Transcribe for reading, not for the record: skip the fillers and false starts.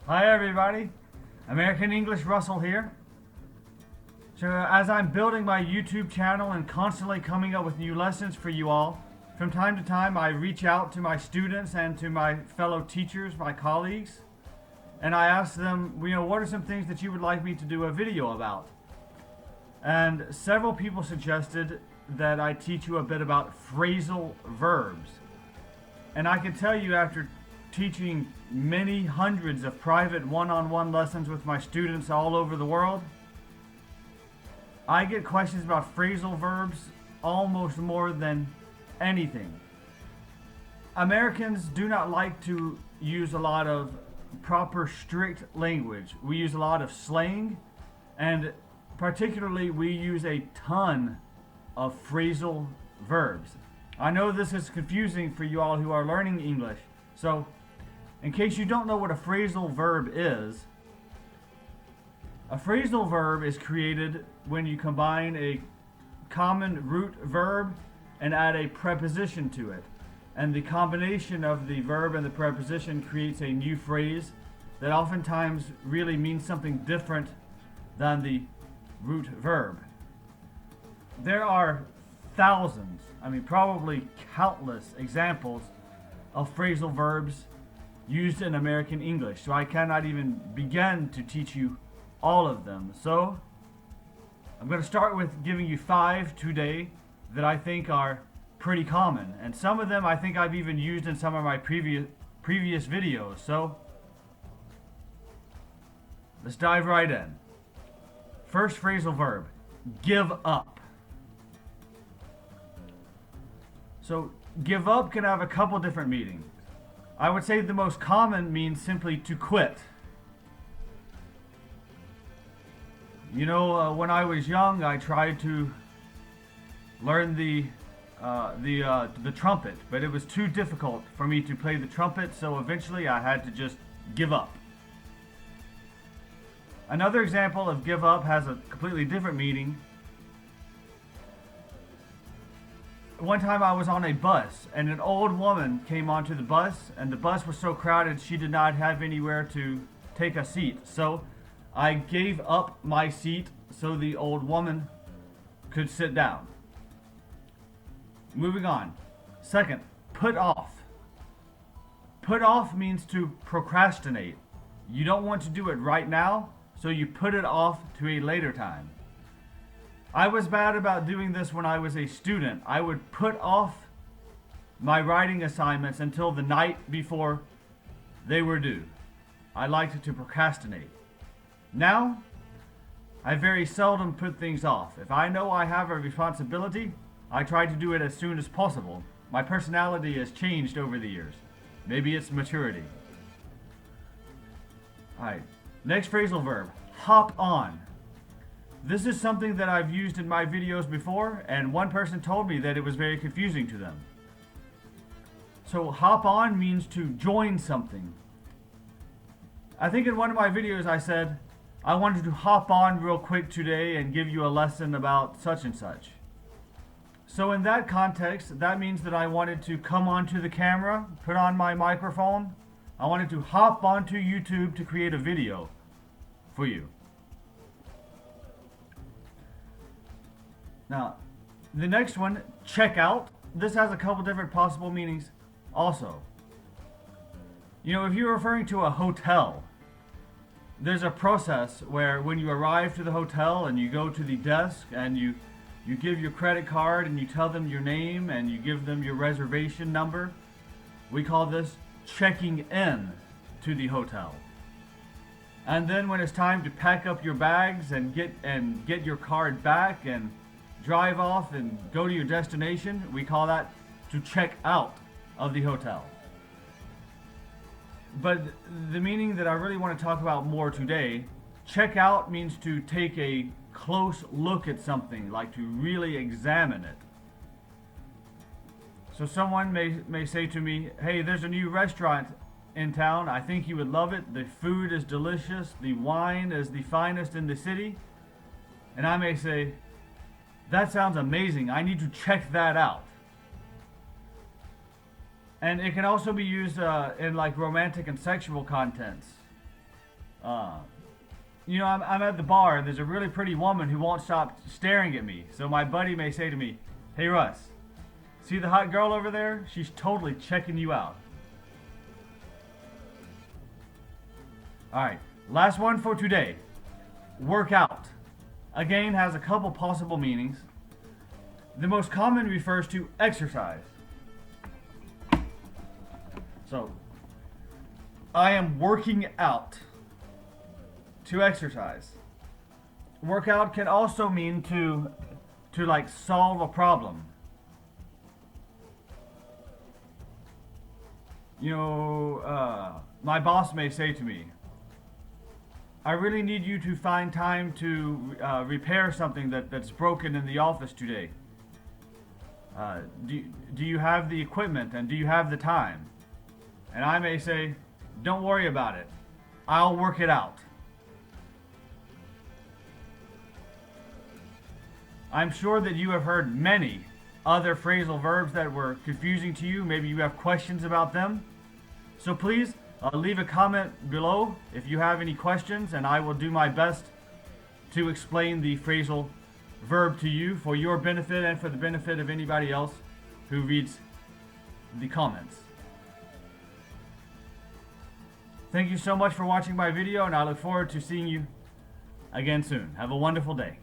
Hi everybody, American English Russell here. So as I'm building my YouTube channel and constantly coming up with new lessons for you all, from time to time I reach out to my students and to my fellow teachers, my colleagues, and I ask them, what are some things that you would like me to do a video about? And several people suggested that I teach you a bit about phrasal verbs. And I can tell you, after teaching many hundreds of private one-on-one lessons with my students all over the world, I get questions about phrasal verbs almost more than anything. Americans do not like to use a lot of proper strict language. We use a lot of slang, and particularly we use a ton of phrasal verbs. I know this is confusing for you all who are learning English, so in case you don't know what a phrasal verb is, a phrasal verb is created when you combine a common root verb and add a preposition to it. And the combination of the verb and the preposition creates a new phrase that oftentimes really means something different than the root verb. There are thousands, probably countless examples of phrasal verbs used in American English, so I cannot even begin to teach you all of them. So I'm going to start with giving you 5 today that I think are pretty common, and some of them I think I've even used in some of my previous videos. So let's dive right in. First phrasal verb, give up. So give up can have a couple different meanings. I would say the most common means simply to quit. When I was young, I tried to learn the trumpet, but it was too difficult for me to play the trumpet, so eventually I had to just give up. Another example of give up has a completely different meaning. One time I was on a bus, and an old woman came onto the bus, and the bus was so crowded she did not have anywhere to take a seat. So I gave up my seat so the old woman could sit down. Moving on. Second, put off. Put off means to procrastinate. You don't want to do it right now, so you put it off to a later time. I was bad about doing this when I was a student. I would put off my writing assignments until the night before they were due. I liked to procrastinate. Now, I very seldom put things off. If I know I have a responsibility, I try to do it as soon as possible. My personality has changed over the years. Maybe it's maturity. Alright, next phrasal verb, hop on. This is something that I've used in my videos before, and one person told me that it was very confusing to them. So hop on means to join something. I think in one of my videos I said, I wanted to hop on real quick today and give you a lesson about such and such. So in that context, that means that I wanted to come onto the camera, put on my microphone. I wanted to hop onto YouTube to create a video for you. Now, the next one, check out. This has a couple different possible meanings also. If you're referring to a hotel, there's a process where when you arrive to the hotel and you go to the desk and you give your credit card and you tell them your name and you give them your reservation number. We call this checking in to the hotel. And then when it's time to pack up your bags and get your card back and drive off and go to your destination, we call that to check out of the hotel. But the meaning that I really want to talk about more today, check out means to take a close look at something, like to really examine it. So someone may say to me, hey, there's a new restaurant in town. I think you would love it. The food is delicious. The wine is the finest in the city. And I may say, that sounds amazing. I need to check that out. And it can also be used in like romantic and sexual contents. Uh, I'm at the bar and there's a really pretty woman who won't stop staring at me. So my buddy may say to me, "Hey Russ, see the hot girl over there? She's totally checking you out." Alright, last one for today. Work out. Again, has a couple possible meanings. The most common refers to exercise. So, I am working out. To exercise. Workout can also mean to like solve a problem. My boss may say to me, "I really need you to find time to repair something that's broken in the office today. Do you have the equipment and do you have the time?" And I may say, "Don't worry about it. I'll work it out." I'm sure that you have heard many other phrasal verbs that were confusing to you. Maybe you have questions about them. So please leave a comment below if you have any questions, and I will do my best to explain the phrasal verb to you for your benefit and for the benefit of anybody else who reads the comments. Thank you so much for watching my video, and I look forward to seeing you again soon. Have a wonderful day.